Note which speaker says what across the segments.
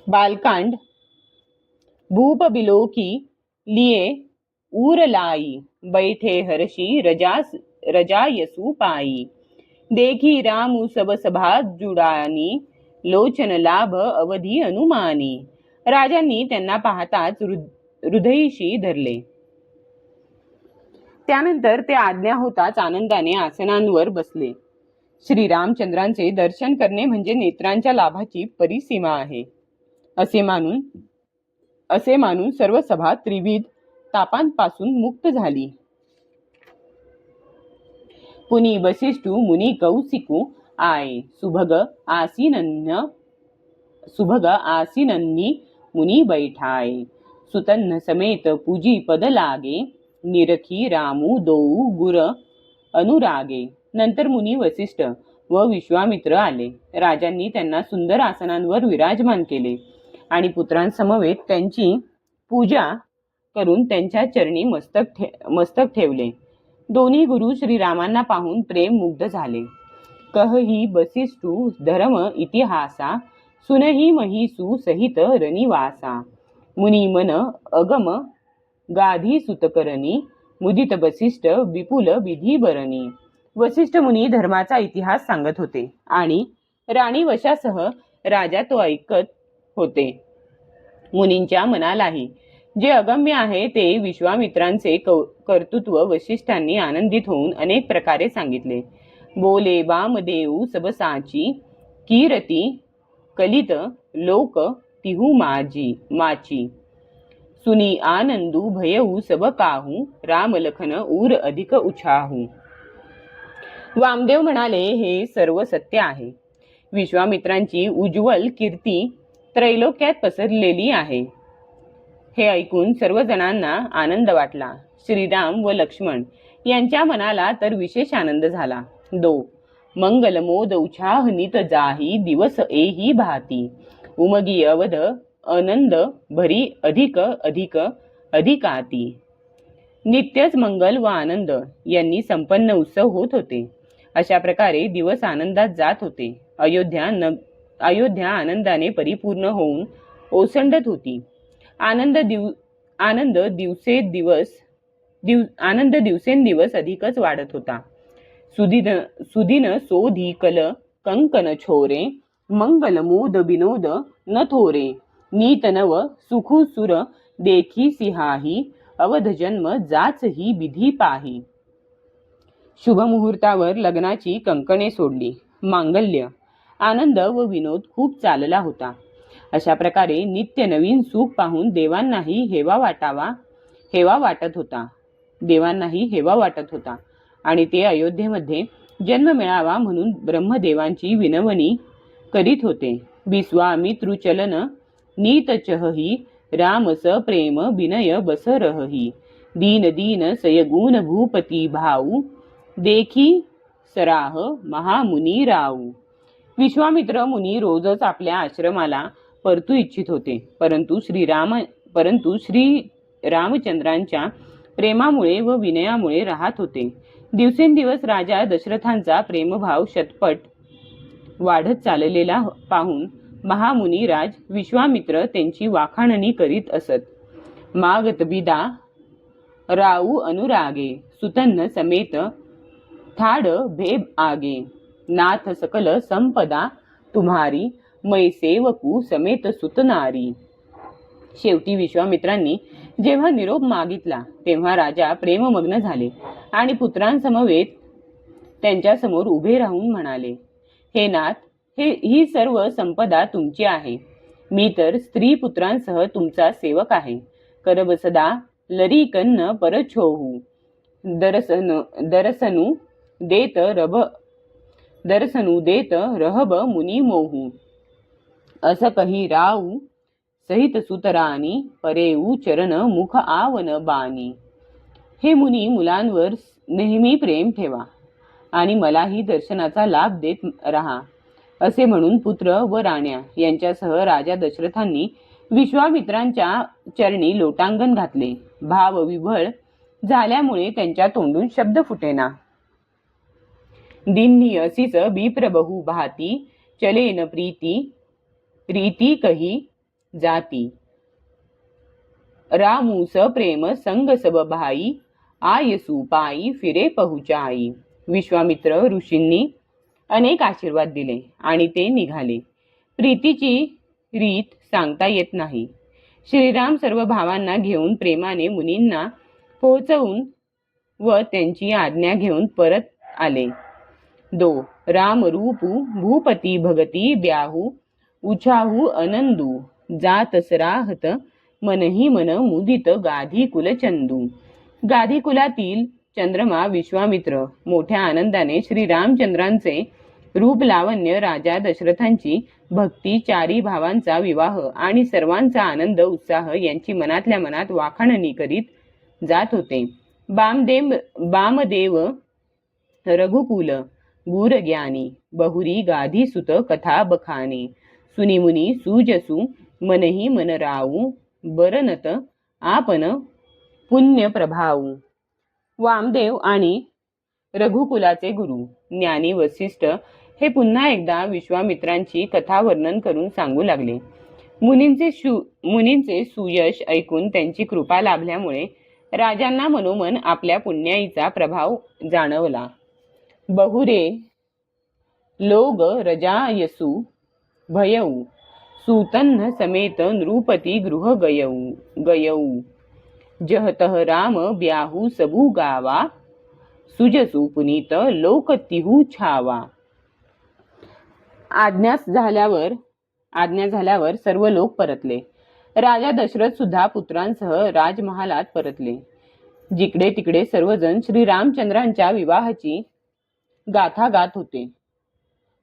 Speaker 1: बालकांड भूप below की लिए उर लाई, बैठे हर्षी रजायसु पाई। देखी रामु सब सभा जुडानी, लोचन लाभ अवधी अनुमानी। राजांनी त्यांना पाहताच हृदयीशी धरले. त्यानंतर ते आज्ञा होताच आनंदाने आसनांवर बसले. श्रीरामचंद्रांचे दर्शन करणे म्हणजे नेत्रांच्या लाभाची परिसीमा आहे असे मानून सर्व सभा त्रिविध तापांपासून मुक्त झाली. पुनी वसिष्ठु मुनी कौसिकु आय, सुभग आसीनन्नी मुनी बैठाय। सुतन्न समेत पूजी पद लागे, निरखी रामू दोऊ गुर अनुरागे। नंतर मुनी वसिष्ठ व विश्वामित्र आले. राजांनी त्यांना सुंदर आसनांवर विराजमान केले आणि पुत्रांसमवेत त्यांची पूजा करून त्यांच्या चरणी मस्तक ठेवले. दोन्ही गुरु श्रीरामांना पाहून प्रेम मुग्ध झाले. कहही वसिष्ठु धर्म इतिहासा, सुनही महिसु सहित रनिवासा। मुनी मन अगम गाधी सुतकरणी, मुदित वसिष्ठ विपुल विधी बरणी। वसिष्ठ मुनी धर्माचा इतिहास सांगत होते आणि राणी वशासह राजा तो ऐकत होते. मुनींच्या मनालाही जे अगम्य आहे ते विश्वामित्रांचे कर्तृत्व वसिष्ठांनी आनंदित होऊन अनेक प्रकारे सांगितले. बोले वामदेव सबसाची, कीरती कलित लोक तिहू माची। सुनी आनंदू भयऊ सब काहू, राम लखन उर अधिक उछाहू। वामदेव म्हणाले, हे सर्व सत्य आहे. विश्वामित्रांची उज्ज्वल कीर्ती त्रैलोक्यात पसरलेली आहे. हे ऐकून सर्वजणांना आनंद वाटला. श्रीराम व लक्ष्मण यांच्या मनाला तर विशेष आनंद झाला. मंगल मोद उछाह नित जाही, दिवस एही भाती। उमगी अवध आनंद भरी अधिक अधिक अधिकाती। नित्यच मंगल व आनंद यांनी संपन्न उत्सव होत होते. अशा प्रकारे दिवस आनंदात जात होते. अयोध्या आनंदाने परिपूर्ण होऊन ओसंडत होती. आनंद दिवसेंदिवस अधिकच वाढत होता. सुदिन सोधी कल कंकन छोरे, मंगल मोद विनोद न थोरे। नीत नव सुखु सुर देखी सिहाही, अवध जन्म जाच ही विधी पाही। शुभ मुहूर्तावर लग्नाची कंकणे सोडली. मांगल्य, आनंद व विनोद खूप चालला होता. अशा प्रकारे नित्य नवीन सुख पाहून देवांनाही हेवा वाटत होता आणि ते अयोध्येमध्ये जन्म मिळावा म्हणून ब्रह्मदेवांची विनवणी करीत होते. विश्वामित्रुचलन नीत चहही, रामस प्रेम विनय बस रहही। दीन दीन सयगुण भूपती भाऊ, देखी सराह महामुनी राऊ। विश्वामित्र मुनी रोजच आपल्या आश्रमाला परतू इच्छित होते, परंतु श्री रामचंद्रांच्या प्रेमामुळे व विनयामुळे राहत होते. दिवसेंदिवस राजा दशरथांचा प्रेमभाव शतपट वाढत चाललेला पाहून महामुनी राज विश्वामित्र त्यांची वाखाणणी करीत असत. मागत बिदा राऊ अनुरागे, सुतन्न समेत थाड भेब आगे। नाथ सकल संपदा तुम्हारी, मै सेवकू समेत सुतनारी। शेवटी विश्वामित्रांनी जेव्हा निरोप मागितला तेव्हा राजा प्रेममग्न झाले आणि पुत्रांसमवेत त्यांच्या समोर उभे राहून म्हणाले, हे नाथ, ही सर्व संपदा तुमची आहे. मी तर स्त्री पुत्रांसह तुमचा सेवक आहे. करब सदा लरीकन्न परछोहू, दरसनु देत रहब मुनी मोहू। अस कही राऊ सहित सुतरानी, परेऊ चरण मुख आवन बानी। हे मुनी, मुलांवर नेहमी प्रेम ठेवा आणि मलाही दर्शनाचा लाभ देत राहा. असे म्हणून पुत्र व राण्या यांच्यासह राजा दशरथांनी विश्वामित्रांच्या चरणी लोटांगण घातले. भाव विभळ झाल्यामुळे त्यांच्या तोंडून शब्द फुटेना. दिन्ही असीच विप्र बहु भाती, चलेन रीती कही जाती। रामू प्रेम संग सब भाई, आयसू पायी फिरे पहुचाई। विश्वामित्र ऋषींनी अनेक आशीर्वाद दिले आणि ते निघाले. प्रीतीची रीत सांगता येत नाही. श्रीराम सर्व भावांना घेऊन प्रेमाने मुनींना पोहोचवून व त्यांची आज्ञा घेऊन परत आले. दो राम रूपू भूपती भगती ब्याहू, उछाहू अनंदू जातस राहत, मनही मन मुदित गाधी कुलचंदू. गाधी कुलातील चंद्रमा विश्वामित्र मोठ्या आनंदाने श्री रामचंद्रांचे रूप लावण्य, राजा दशरथांची भक्ती, चारी भावांचा विवाह आणि सर्वांचा आनंद उत्साह यांची मनातल्या मनात वाखाणणी करीत जात होते. बामदेव रघुकुल गुरज्ञानी, बहुरी गाधी सुत कथा बखाने. सुनीमुनी सुजसू मनही मन राऊ, बरनत आपण पुण्य प्रभाऊ. वामदेव आणि रघुकुलाचे गुरु ज्ञानी वसिष्ठ हे पुन्हा एकदा विश्वामित्रांची कथा वर्णन करून सांगू लागले. मुनींचे सुयश ऐकून त्यांची कृपा लाभल्यामुळे राजांना मनोमन आपल्या पुण्याईचा प्रभाव जाणवला. बहुरे लोग रजायसू भयऊ, सूतन्न समेत नृपती गृह गयऊ. जहतः राम ब्याहू सबू गावा, सुजसू पुनीत लोकतिहू छावा. आज्ञा झाल्यावर सर्व लोक परतले. राजा दशरथ सुद्धा पुत्रांसह राजमहालात परतले. जिकडे तिकडे सर्वजण श्रीरामचंद्रांच्या विवाहाची गाथा गात होते.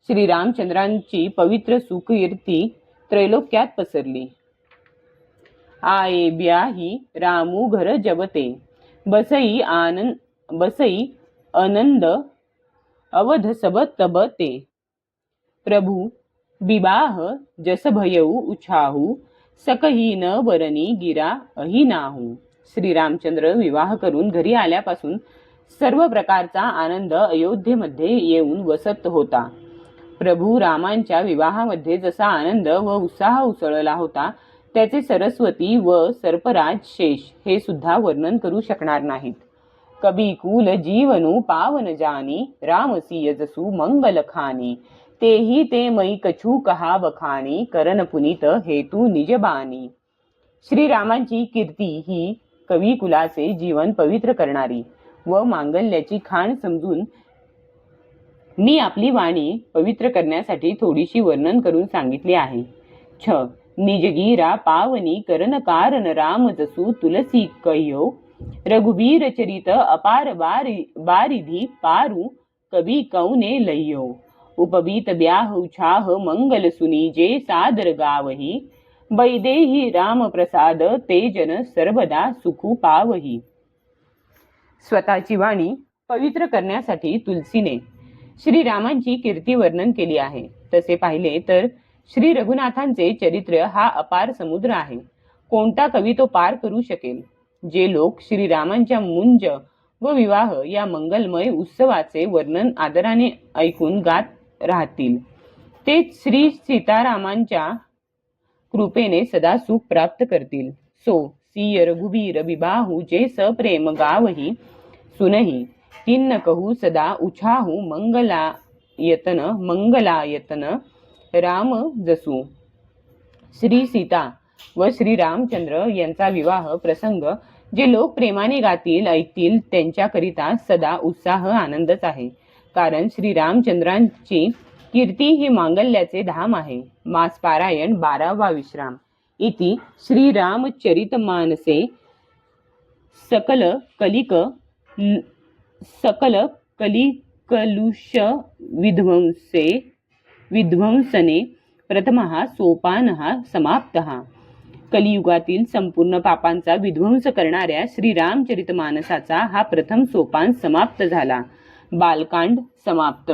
Speaker 1: श्रीरामचंद्रांची पवित्र सुकीर्ती त्रैलोक्यात पसरली. आये ब्याही रामू घर जबते, बसई आनंद अवध सब तबते. प्रभु बिबाह जस भयऊ उछाहू, सकही न बरनी गिरा अही नाहू. श्रीरामचंद्र विवाह करून घरी आल्यापासून सर्व प्रकारचा आनंद अयोध्येमध्ये येऊन वसत होता. प्रभू रामांच्या विवाहामध्ये जसा आनंद व उत्साह उसळला होता, त्याचे सरस्वती व सर्पराज शेष हे सुद्धा वर्णन करू शकणार नाहीत. कबी कुल जीवनु पावन जानी, रामसी जसू मंगल खानी. तेही ते मै कछू कहा बखानी, करन पुनीत हेतू निजबानी. श्रीरामांची कीर्ती ही कवी कुलाचे जीवन पवित्र करणारी व मांगल्याची खाण समजून मी आपली वाणी पवित्र करण्यासाठी थोडीशी वर्णन करून सांगितली आहे. छ निजगीरा पावनी करण कारण राम जसू तुलसी कह्यो, रघुबीर चरित अपार बारिधी पारू कबी कौने लह्यो. उपबीत ब्याह उछाह मंगल सुनी जे सादर गावही, बैदेही राम प्रसाद ते जन सर्वदा सुखू पावही. स्वतःची वाणी पवित्र करण्यासाठी तुलसीने श्रीरामांची कीर्ती वर्णन केली आहे. तसे पाहिले तर श्री रघुनाथांचे चरित्र हा अपार समुद्र आहे. कोणता कवी तो पार करू शकेल? जे लोक श्रीरामांच्या मुंज व विवाह या मंगलमय उत्सवाचे वर्णन आदराने ऐकून गात राहतील, ते श्री सीतारामांच्या कृपेने सदा सुख प्राप्त करतील. सो सिय रघुबीर बिबाहू जे सप्रेम गावही, सुनही तिन्न कहू सदा उछाहू मंगलायतन राम जसू. श्री सीता व श्री रामचंद्र यांचा विवाह प्रसंग जे लोक प्रेमाने गातील ऐकतील त्यांच्याकरिता सदा उत्साह आनंदच आहे. कारण श्री रामचंद्रांची कीर्ती ही मांगल्याचे धाम आहे. मास पारायण 12वा विश्राम. इति श्री रामचरितमानसे सकल कलिकलुष विध्वंसने प्रथमः सोपानः समाप्तः. कलियुगातील संपूर्ण पापांचा विध्वंस करणाऱ्या श्री रामचरितमानसाचा हा प्रथम सोपान समाप्त झाला. बालकांड समाप्त.